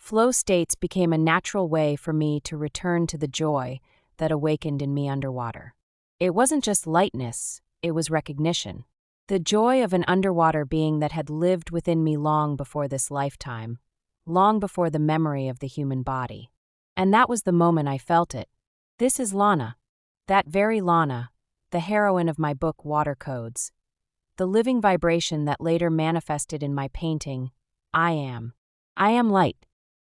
Flow states became a natural way for me to return to the joy that awakened in me underwater. It wasn't just lightness, it was recognition. The joy of an underwater being that had lived within me long before this lifetime, long before the memory of the human body. And that was the moment I felt it. This is Laana, that very Laana, the heroine of my book Water Codes, the living vibration that later manifested in my painting, I Am. I am light.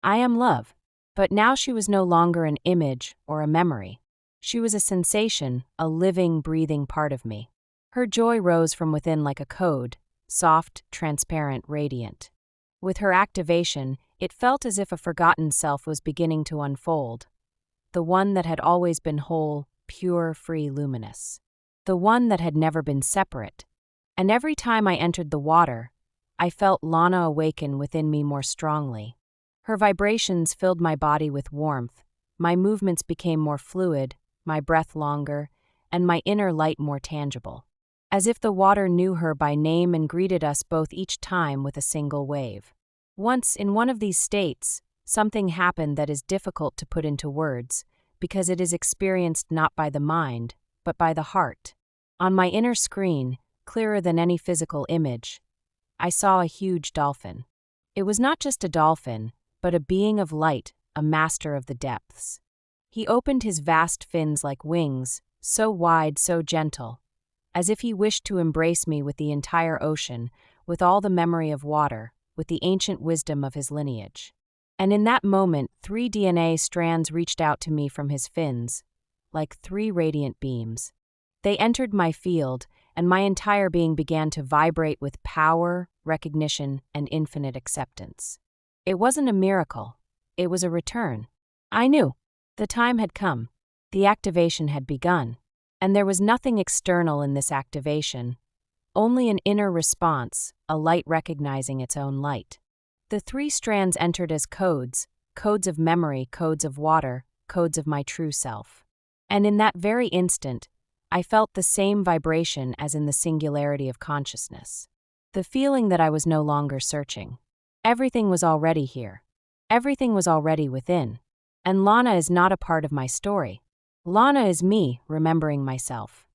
I am love. But now she was no longer an image or a memory. She was a sensation, a living, breathing part of me. Her joy rose from within like a code, soft, transparent, radiant. With her activation, it felt as if a forgotten self was beginning to unfold. The one that had always been whole, pure, free, luminous. The one that had never been separate. And every time I entered the water, I felt Laana awaken within me more strongly. Her vibrations filled my body with warmth, my movements became more fluid, my breath longer, and my inner light more tangible. As if the water knew her by name and greeted us both each time with a single wave. Once, in one of these states, something happened that is difficult to put into words, because it is experienced not by the mind, but by the heart. On my inner screen, clearer than any physical image, I saw a huge dolphin. It was not just a dolphin, but a being of light, a master of the depths. He opened his vast fins like wings, so wide, so gentle, as if he wished to embrace me with the entire ocean, with all the memory of water, with the ancient wisdom of his lineage. And in that moment, 3 DNA strands reached out to me from his fins, like 3 radiant beams. They entered my field, and my entire being began to vibrate with power, recognition, and infinite acceptance. It wasn't a miracle. It was a return. I knew. The time had come. The activation had begun. And there was nothing external in this activation, only an inner response, a light recognizing its own light. The 3 strands entered as codes, codes of memory, codes of water, codes of my true self. And in that very instant, I felt the same vibration as in the singularity of consciousness. The feeling that I was no longer searching. Everything was already here. Everything was already within. And Laana is not a part of my story. Laana is me remembering myself.